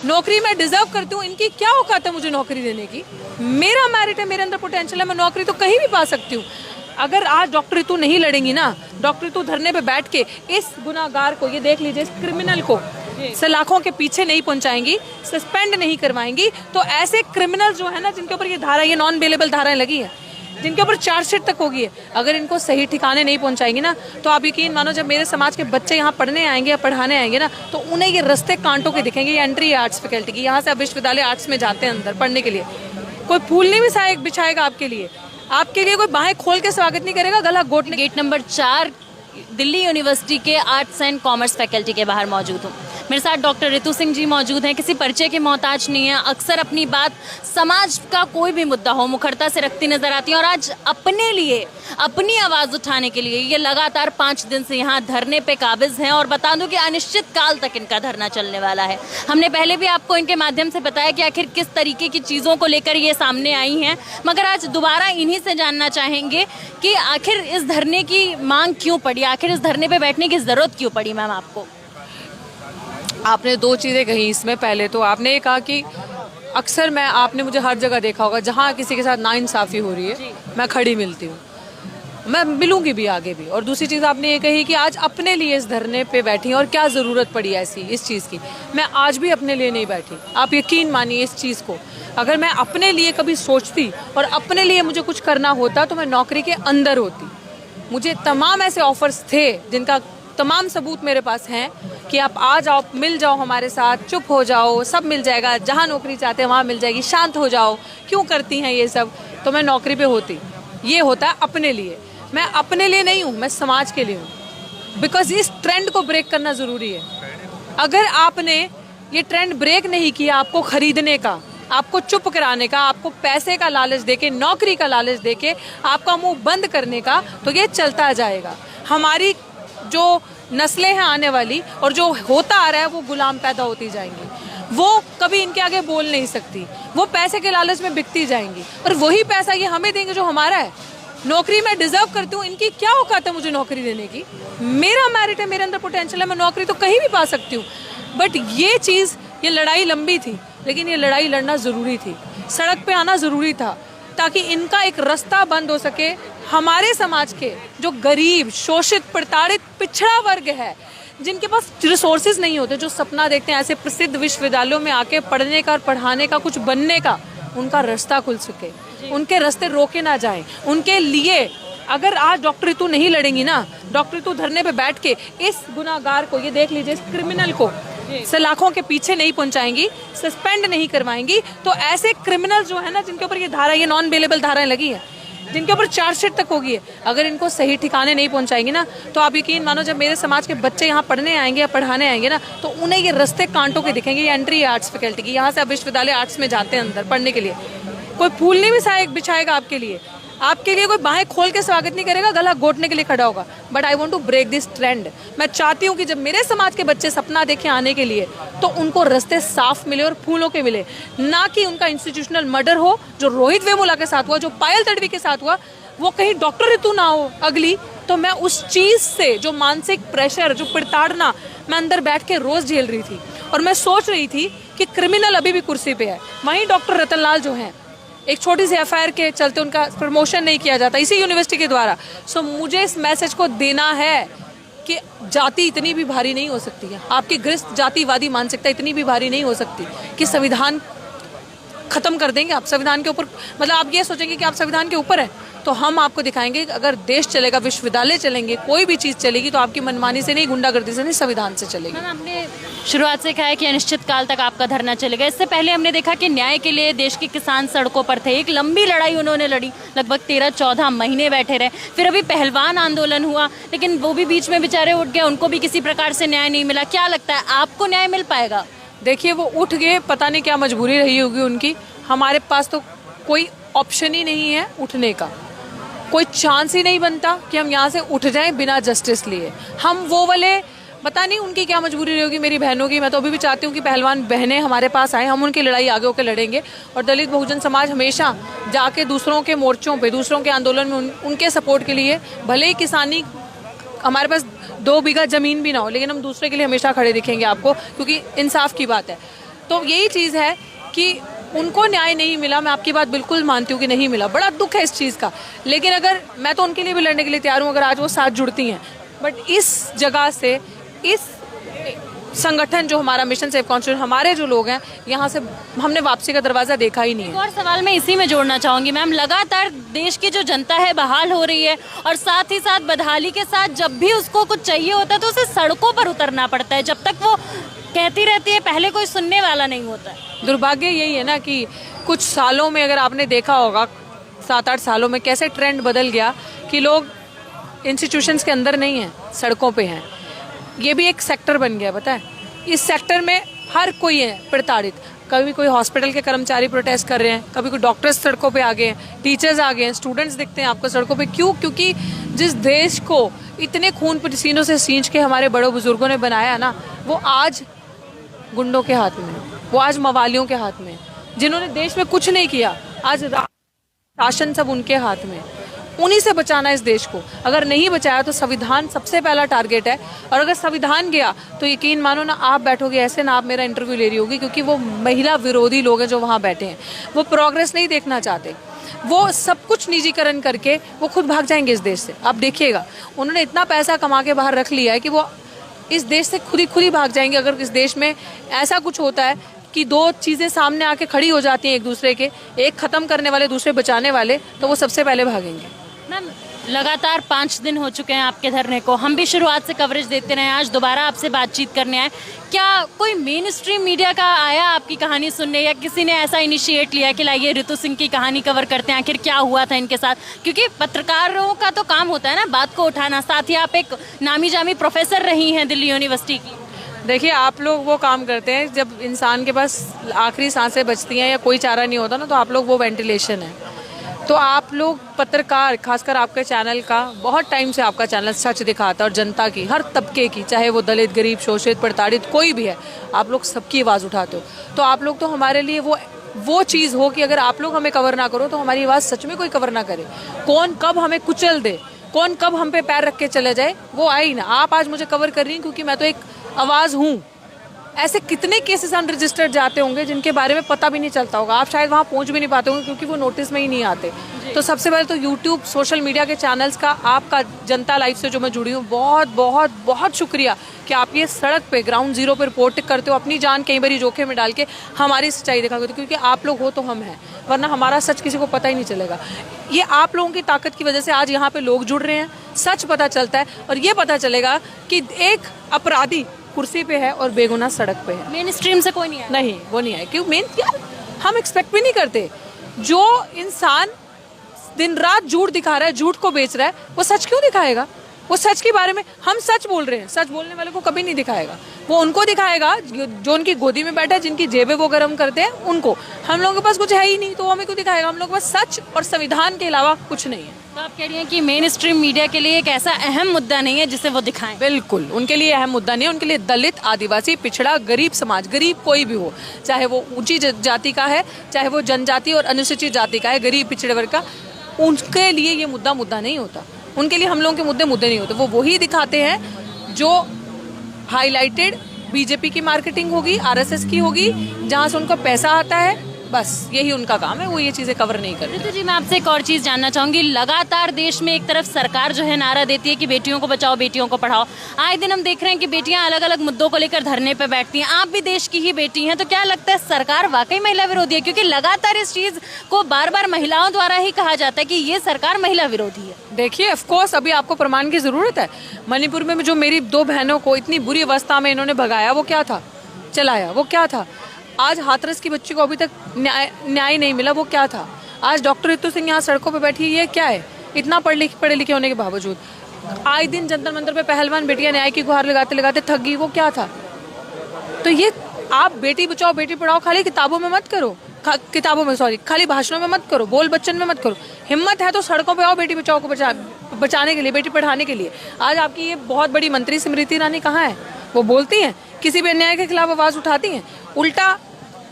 नौकरी मैं डिजर्व करती हूँ, इनकी क्या औकात है मुझे नौकरी देने की। मेरा मेरिट है, मेरे अंदर पोटेंशियल है, मैं नौकरी तो कहीं भी पा सकती हूँ। अगर आज डॉक्टर रितु नहीं लड़ेंगी ना, डॉक्टर रितु धरने पे बैठ के इस गुनाहगार को, ये देख लीजिए, इस क्रिमिनल को सलाखों के पीछे नहीं पहुंचाएंगी, सस्पेंड नहीं करवाएंगी, तो ऐसे क्रिमिनल जो है ना, जिनके ऊपर ये धारा, ये नॉन बेलेबल धाराएं लगी है, जिनके ऊपर चार्जशीट तक होगी है, अगर इनको सही ठिकाने नहीं पहुंचाएंगी ना, तो आप यकीन मानो जब मेरे समाज के बच्चे यहाँ पढ़ने आएंगे या पढ़ाने आएंगे ना, तो उन्हें ये रास्ते कांटों के दिखेंगे। ये एंट्री है आर्ट्स फैकल्टी की, यहाँ से आप विश्वविद्यालय आर्ट्स में जाते हैं अंदर पढ़ने के लिए, कोई फूल नहीं बिछाएगा आपके लिए, कोई बाहें खोल के स्वागत नहीं करेगा, गला घोटने। गेट नंबर 4 दिल्ली यूनिवर्सिटी के आर्ट्स एंड कॉमर्स फैकल्टी के बाहर मौजूद हूँ। मेरे साथ डॉक्टर रितु सिंह जी मौजूद हैं। किसी परिचय के मोहताज नहीं है, अक्सर अपनी बात समाज का कोई भी मुद्दा हो मुखरता से रखती नजर आती हैं, और आज अपने लिए, अपनी आवाज़ उठाने के लिए ये लगातार 5 दिन से यहाँ धरने पे काबिज हैं। और बता दूं कि अनिश्चित काल तक इनका धरना चलने वाला है। हमने पहले भी आपको इनके माध्यम से बताया कि आखिर किस तरीके की चीज़ों को लेकर ये सामने आई हैं, मगर आज दोबारा इन्हीं से जानना चाहेंगे कि आखिर इस धरने की मांग क्यों पड़ी, आखिर इस धरने पे बैठने की ज़रूरत क्यों पड़ी। मैम, आपने 2 चीज़ें कही इसमें। पहले तो आपने ये कहा कि अक्सर आपने मुझे हर जगह देखा होगा, जहाँ किसी के साथ नाइंसाफ़ी हो रही है मैं खड़ी मिलती हूँ, मैं मिलूंगी भी आगे भी। और दूसरी चीज़ आपने ये कही कि आज अपने लिए इस धरने पे बैठी और क्या ज़रूरत पड़ी ऐसी इस चीज़ की। मैं आज भी अपने लिए नहीं बैठी, आप यकीन मानिए इस चीज़ को। अगर मैं अपने लिए कभी सोचती और अपने लिए मुझे कुछ करना होता तो मैं नौकरी के अंदर होती। मुझे तमाम ऐसे ऑफर्स थे जिनका तमाम सबूत मेरे पास हैं कि आप आ जाओ, मिल जाओ हमारे साथ, चुप हो जाओ, सब मिल जाएगा, जहाँ नौकरी चाहते हैं वहाँ मिल जाएगी, शांत हो जाओ, क्यों करती हैं ये सब। तो मैं नौकरी पे होती। ये होता है अपने लिए। मैं अपने लिए नहीं हूँ, मैं समाज के लिए हूँ। बिकॉज इस ट्रेंड को ब्रेक करना ज़रूरी है। अगर आपने ये ट्रेंड ब्रेक नहीं किया, आपको खरीदने का, आपको चुप कराने का, आपको पैसे का लालच देके, नौकरी का लालच देके आपका मुंह बंद करने का, तो ये चलता जाएगा। हमारी जो नस्लें हैं आने वाली और जो होता आ रहा है, वो गुलाम पैदा होती जाएंगी। वो कभी इनके आगे बोल नहीं सकती, वो पैसे के लालच में बिकती जाएंगी, और वही पैसा ये हमें देंगे जो हमारा है। नौकरी मैं डिजर्व करती हूँ, इनकी क्या औकात है मुझे नौकरी देने की। मेरा मेरिट है, मेरे अंदर पोटेंशियल है, मैं नौकरी तो कहीं भी पा सकती हूँ। बट ये चीज़, ये लड़ाई लंबी थी, लेकिन ये लड़ाई लड़ना ज़रूरी थी, सड़क पे आना ज़रूरी था, ताकि इनका एक रास्ता बंद हो सके। हमारे समाज के जो गरीब, शोषित, प्रताड़ित, पिछड़ा वर्ग है, जिनके पास रिसोर्सेज नहीं होते, जो सपना देखते हैं ऐसे प्रसिद्ध विश्वविद्यालयों में आके पढ़ने का और पढ़ाने का, कुछ बनने का, उनका रास्ता खुल सके, उनके रास्ते रोके ना जाएं। उनके लिए अगर आज डॉक्टर रितु नहीं लड़ेंगी ना, डॉक्टर रितु धरने पे बैठ के इस गुनाहगार को, ये देख लीजिए, इस क्रिमिनल को सलाखों के पीछे नहीं पहुंचाएंगी, सस्पेंड नहीं करवाएंगी, तो ऐसे क्रिमिनल जो है ना, जिनके ऊपर ये धारा, ये नॉन बेलेबल धाराएं लगी है, जिनके ऊपर चार्जशीट तक होगी है, अगर इनको सही ठिकाने नहीं पहुंचाएंगी ना, तो आप यकीन मानो जब मेरे समाज के बच्चे यहाँ पढ़ने आएंगे या पढ़ाने आएंगे ना, तो उन्हें ये रास्ते कांटों के दिखेंगे। ये एंट्री है आर्ट्स फैकल्टी की, यहाँ से आप विश्वविद्यालय आर्ट्स में जाते हैं अंदर पढ़ने के लिए, कोई फूल नहीं बिछाएगा आपके लिए, कोई बाहें खोल के स्वागत नहीं करेगा, गला घोटने के लिए खड़ा होगा। But I want to break this trend. मैं चाहती हूँ कि जब मेरे समाज के बच्चे सपना देखें आने के लिए, तो उनको रास्ते साफ मिले और फूलों के मिले, ना कि उनका इंस्टीट्यूशनल मर्डर हो, जो रोहित वेमुला के साथ हुआ, जो पायल तड़वी के साथ हुआ, वो कहीं डॉक्टर रितु ना हो अगली। तो मैं उस चीज़ से, जो मानसिक प्रेशर, जो प्रताड़ना, मैं अंदर बैठ के रोज़ झेल रही थी, और मैं सोच रही थी कि क्रिमिनल अभी भी कुर्सी पे है, वहीं डॉक्टर रतनलाल जो हैं, एक छोटी सी एफआईआर के चलते उनका प्रमोशन नहीं किया जाता इसी यूनिवर्सिटी के द्वारा। सो मुझे इस मैसेज को देना है कि जाति इतनी भी भारी नहीं हो सकती है, आपकी ग्रस्त जातिवादी मानसिकता इतनी भी भारी नहीं हो सकती कि संविधान खत्म कर देंगे आप संविधान के ऊपर। मतलब आप ये सोचेंगे कि आप संविधान के ऊपर है, तो हम आपको दिखाएंगे कि अगर देश चलेगा, विश्वविद्यालय चलेंगे, कोई भी चीज़ चलेगी, तो आपकी मनमानी से नहीं, गुंडागर्दी से नहीं, संविधान से चलेगी। मैम, आपने शुरुआत से कहा है कि अनिश्चित काल तक आपका धरना चलेगा। इससे पहले हमने देखा कि न्याय के लिए देश के किसान सड़कों पर थे, एक लंबी लड़ाई उन्होंने लड़ी, लगभग 13-14 महीने बैठे रहे। फिर अभी पहलवान आंदोलन हुआ, लेकिन वो भी बीच में बेचारे उठ गए, उनको भी किसी प्रकार से न्याय नहीं मिला। क्या लगता है, आपको न्याय मिल पाएगा? देखिए, वो उठ गए, पता नहीं क्या मजबूरी रही होगी उनकी। हमारे पास तो कोई ऑप्शन ही नहीं है उठने का, कोई चांस ही नहीं बनता कि हम यहाँ से उठ जाएं बिना जस्टिस लिए। हम वो वाले, पता नहीं उनकी क्या मजबूरी रही होगी, मेरी बहनों की। मैं तो अभी भी चाहती हूँ कि पहलवान बहनें हमारे पास आए, हम उनकी लड़ाई आगे होकर लड़ेंगे। और दलित बहुजन समाज हमेशा जाके दूसरों के मोर्चों पे, दूसरों के आंदोलन में उनके सपोर्ट के लिए, भले ही किसानी हमारे पास 2 बीघा ज़मीन भी ना हो, लेकिन हम दूसरे के लिए हमेशा खड़े दिखेंगे आपको, क्योंकि इंसाफ की बात है। तो यही चीज़ है कि उनको न्याय नहीं मिला। मैं आपकी बात बिल्कुल मानती हूँ कि नहीं मिला, बड़ा दुख है इस चीज़ का। लेकिन अगर मैं तो उनके लिए भी लड़ने के लिए तैयार हूँ अगर आज वो साथ जुड़ती हैं। बट इस जगह से, इस संगठन जो हमारा मिशन सेफ कॉन्स्टिट्यूशन, हमारे जो लोग हैं यहाँ से हमने वापसी का दरवाज़ा देखा ही नहीं है। और सवाल मैं इसी में जोड़ना चाहूंगी मैम, लगातार देश की जो जनता है बहाल हो रही है और साथ ही साथ बदहाली के साथ जब भी उसको कुछ चाहिए होता है तो उसे सड़कों पर उतरना पड़ता है। जब तक वो कहती रहती है पहले कोई सुनने वाला नहीं होता है। दुर्भाग्य यही है ना कि कुछ सालों में अगर आपने देखा होगा 7-8 सालों में कैसे ट्रेंड बदल गया कि लोग इंस्टीट्यूशंस के अंदर नहीं हैं, सड़कों पे हैं। ये भी एक सेक्टर बन गया, पता है। इस सेक्टर में हर कोई है प्रताड़ित। कभी कोई हॉस्पिटल के कर्मचारी प्रोटेस्ट कर रहे हैं, कभी कोई डॉक्टर्स सड़कों पे आ गए हैं, टीचर्स आ गए हैं, स्टूडेंट्स दिखते हैं आपको सड़कों पे। क्यों? क्योंकि जिस देश को इतने खून पसीनों से सींच के हमारे बड़े बुजुर्गों ने बनाया ना, वो आज गुंडों के हाथ में, वो आज मवालियों के हाथ में, जिन्होंने देश में कुछ नहीं किया, आज शासन सब उनके हाथ में। उन्हीं से बचाना इस देश को। अगर नहीं बचाया तो संविधान सबसे पहला टारगेट है। और अगर संविधान गया तो यकीन मानो ना, आप बैठोगे ऐसे ना आप मेरा इंटरव्यू ले रही होगी, क्योंकि वो महिला विरोधी लोग हैं जो वहाँ बैठे हैं। वो प्रोग्रेस नहीं देखना चाहते, वो सब कुछ निजीकरण करके वो खुद भाग जाएंगे इस देश से। आप देखिएगा, उन्होंने इतना पैसा कमा के बाहर रख लिया है कि वो इस देश से खुद ही भाग जाएंगे। अगर इस देश में ऐसा कुछ होता है कि दो चीज़ें सामने आके खड़ी हो जाती हैं एक दूसरे के, एक ख़त्म करने वाले दूसरे बचाने वाले, तो वो सबसे पहले भागेंगे। मैम लगातार 5 दिन हो चुके हैं आपके धरने को, हम भी शुरुआत से कवरेज देते रहे, आज दोबारा आपसे बातचीत करने आए। क्या कोई मेन स्ट्रीम मीडिया का आया आपकी कहानी सुनने, या किसी ने ऐसा इनिशिएट लिया कि लाइए ऋतु सिंह की कहानी कवर करते हैं, आखिर क्या हुआ था इनके साथ? क्योंकि पत्रकारों का तो काम होता है ना बात को उठाना। साथ ही आप एक नामी जामी प्रोफेसर रही हैं दिल्ली यूनिवर्सिटी की। देखिए, आप लोग वो काम करते हैं जब इंसान के पास आखिरी सांसें बचती हैं या कोई चारा नहीं होता ना, तो आप लोग वो वेंटिलेशन है। तो आप लोग पत्रकार, खासकर आपके चैनल का, बहुत टाइम से आपका चैनल सच दिखाता है और जनता की, हर तबके की, चाहे वो दलित, गरीब, शोषित, प्रताड़ित कोई भी है, आप लोग सबकी आवाज़ उठाते हो। तो आप लोग तो हमारे लिए वो चीज़ हो कि अगर आप लोग हमें कवर ना करो तो हमारी आवाज़ सच में कोई कवर ना करे। कौन कब हमें कुचल दे, कौन कब हम पे पैर रख के चले जाए, वो आई ना। आप आज मुझे कवर कर रही हैं क्योंकि मैं तो एक आवाज़ हूँ। ऐसे कितने केसेस अनरजिस्टर्ड जाते होंगे जिनके बारे में पता भी नहीं चलता होगा, आप शायद वहाँ पहुँच भी नहीं पाते होंगे क्योंकि वो नोटिस में ही नहीं आते। तो सबसे पहले तो यूट्यूब, सोशल मीडिया के चैनल्स का, आपका जनता लाइव से जो मैं जुड़ी हूँ, बहुत बहुत बहुत शुक्रिया कि आप ये सड़क पे ग्राउंड जीरो पे रिपोर्ट करते हो, अपनी जान कई बार जोखिम में डाल के हमारी सच्चाई दिखाते हो। क्योंकि आप लोग हो तो हम हैं, वरना हमारा सच किसी को पता ही नहीं चलेगा। ये आप लोगों की ताकत की वजह से आज यहाँ पे लोग जुड़ रहे हैं, सच पता चलता है और ये पता चलेगा कि एक अपराधी कुर्सी पे है और बेगुनाह सड़क पे है। मेन स्ट्रीम से कोई नहीं आया? नहीं, वो नहीं आए। क्यों? मेन क्या, हम एक्सपेक्ट भी नहीं करते। जो इंसान दिन रात झूठ दिखा रहा है, झूठ को बेच रहा है, वो सच क्यों दिखाएगा? वो सच के बारे में, हम सच बोल रहे हैं, सच बोलने वाले को कभी नहीं दिखाएगा। वो उनको दिखाएगा जो उनकी गोदी में बैठा है, जिनकी जेबें वो गर्म करते हैं उनको। हम लोगों के पास कुछ है ही नहीं, तो वो हमें क्यों दिखाएगा? हम लोगों के पास सच और संविधान के अलावा कुछ नहीं है। तो आप कह रही हैं कि मेन स्ट्रीम मीडिया के लिए एक ऐसा अहम मुद्दा नहीं है जिसे वो दिखाएं? बिल्कुल, उनके लिए अहम मुद्दा नहीं है। उनके लिए दलित, आदिवासी, पिछड़ा, गरीब समाज, गरीब कोई भी हो, चाहे वो ऊंची जाति का है, चाहे वो जनजाति और अनुसूचित जाति का है, गरीब पिछड़े वर्ग का, उनके लिए ये मुद्दा नहीं होता। उनके लिए हम लोगों के मुद्दे नहीं होते। वो वही दिखाते हैं जो हाईलाइटेड बीजेपी की मार्केटिंग होगी, आरएसएस की होगी, जहाँ से उनका पैसा आता है, बस यही उनका काम है। वो ये चीज़ें कवर नहीं करते। ऋतु जी, मैं आपसे एक और चीज़ जानना चाहूँगी। लगातार देश में एक तरफ सरकार जो है नारा देती है कि बेटियों को बचाओ, बेटियों को पढ़ाओ। आए दिन हम देख रहे हैं कि बेटियां अलग अलग मुद्दों को लेकर धरने पर बैठती हैं। आप भी देश की ही बेटी हैं, तो क्या लगता है सरकार वाकई महिला विरोधी है? क्योंकि लगातार इस चीज़ को बार बार महिलाओं द्वारा ही कहा जाता है कि ये सरकार महिला विरोधी है। देखिए, ऑफकोर्स अभी आपको प्रमाण की ज़रूरत है। मणिपुर में जो मेरी 2 बहनों को इतनी बुरी अवस्था में इन्होंने भगाया, वो क्या था? चलाया, वो क्या था? आज हाथरस की बच्ची को अभी तक न्याय नहीं मिला, वो क्या था? आज डॉक्टर ऋतु सिंह यहाँ सड़कों पे बैठी है, ये क्या है? इतना पढ़े लिखे होने के बावजूद आए दिन जंतर मंतर पे पहलवान बेटियां न्याय की गुहार लगाते लगाते थक गई, वो क्या था? तो ये आप बेटी बचाओ बेटी पढ़ाओ खाली किताबों में मत करो, खाली भाषणों में मत करो, बोल बच्चन में मत करो। हिम्मत है तो सड़कों पे आओ बेटी बचाओ को बचाने के लिए, बेटी पढ़ाने के लिए। आज आपकी ये बहुत बड़ी मंत्री स्मृति ईरानी कहाँ है? वो बोलती हैं, किसी भी अन्याय के खिलाफ आवाज उठाती हैं। उल्टा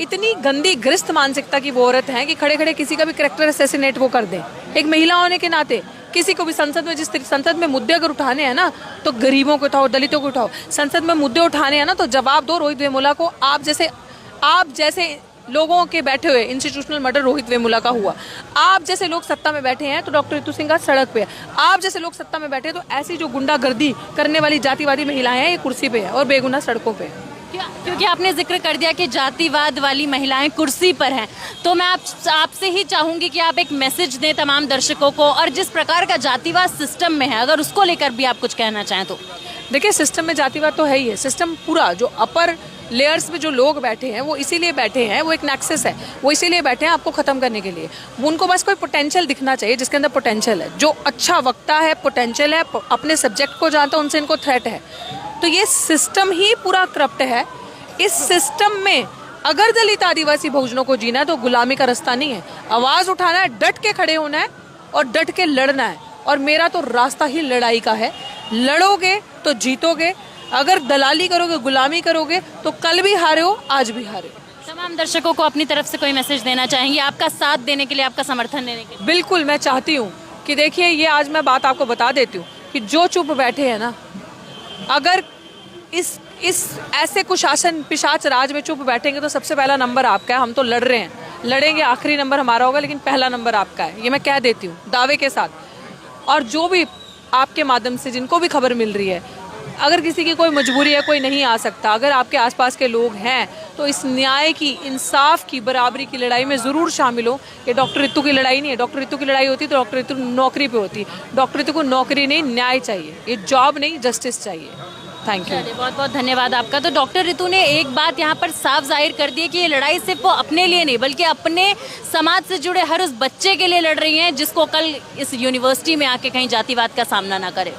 इतनी गंदी ग्रस्त मानसिकता की वो औरत है कि खड़े खड़े किसी का भी कैरेक्टर असैसिनेट वो कर दें। एक महिला होने के नाते किसी को भी संसद में, जिस संसद में मुद्दे अगर उठाने हैं ना, तो गरीबों को उठाओ, दलितों को उठाओ। संसद में मुद्दे उठाने हैं ना, तो जवाब दो रोहित वेमुला को। आप जैसे आप जैसे लोगों के बैठे हुए इंस्टीट्यूशनल मर्डर रोहित वेमुला का हुआ, आप जैसे लोग सत्ता में बैठे हैं तो डॉक्टर रितु सिंह का सड़क पे है, आप जैसे लोग सत्ता में बैठे हैं तो ऐसी जो गुंडागर्दी करने वाली जातिवादी महिलाएं हैं ये कुर्सी पे है और बेगुनाह सड़कों पे है। क्योंकि आपने जिक्र कर दिया कि जातिवाद वाली महिलाएं कुर्सी पर हैं, तो मैं आपसे ही चाहूंगी कि आप एक मैसेज दें तमाम दर्शकों को, और जिस प्रकार का जातिवाद सिस्टम में है अगर उसको लेकर भी आप कुछ कहना चाहें तो। देखिए, सिस्टम में जातिवाद तो है ही है। सिस्टम पूरा जो अपर लेयर्स में जो लोग बैठे हैं वो इसीलिए बैठे हैं, वो एक नेक्सस है, वो इसीलिए बैठे हैं आपको खत्म करने के लिए। उनको बस कोई पोटेंशियल दिखना चाहिए, जिसके अंदर पोटेंशियल है, जो अच्छा वक्ता है, पोटेंशियल है, अपने सब्जेक्ट को जानता है, उनसे इनको थ्रेट है। तो ये सिस्टम ही पूरा करप्ट है। इस सिस्टम में अगर दलित आदिवासी बहुजनों को जीना है तो गुलामी का रास्ता नहीं है। आवाज उठाना है, डट के खड़े होना है और डट के लड़ना है। और मेरा तो रास्ता ही लड़ाई का है। लड़ोगे तो जीतोगे, अगर दलाली करोगे, गुलामी करोगे तो कल भी हारे हो, आज भी हारे हो। तमाम दर्शकों को अपनी तरफ से कोई मैसेज देना चाहेंगे, आपका साथ देने के लिए, आपका समर्थन देने के लिए? बिल्कुल, मैं चाहती हूँ कि देखिए, ये आज मैं बात आपको बता देती हूँ कि जो चुप बैठे हैं ना, अगर इस ऐसे कुशासन पिशाच राज में चुप बैठेंगे तो सबसे पहला नंबर आपका है। हम तो लड़ रहे हैं, लड़ेंगे, आखिरी नंबर हमारा होगा, लेकिन पहला नंबर आपका है, ये मैं कह देती हूँ दावे के साथ। और जो भी आपके माध्यम से जिनको भी खबर मिल रही है, अगर किसी की कोई मजबूरी है, कोई नहीं आ सकता, अगर आपके आसपास के लोग हैं तो इस न्याय की, इंसाफ की, बराबरी की लड़ाई में ज़रूर शामिल हो। ये डॉक्टर रितु की लड़ाई नहीं है। डॉक्टर रितु की लड़ाई होती तो डॉक्टर रितु नौकरी पे होती। डॉक्टर रितु को नौकरी नहीं, न्याय चाहिए। ये जॉब नहीं, जस्टिस चाहिए। Thank you. बहुत बहुत धन्यवाद आपका। तो डॉक्टर रितु ने एक बात यहाँ पर साफ जाहिर कर दी है कि ये लड़ाई सिर्फ वो अपने लिए नहीं बल्कि अपने समाज से जुड़े हर उस बच्चे के लिए लड़ रही हैं जिसको कल इस यूनिवर्सिटी में आके कहीं जातिवाद का सामना ना करे।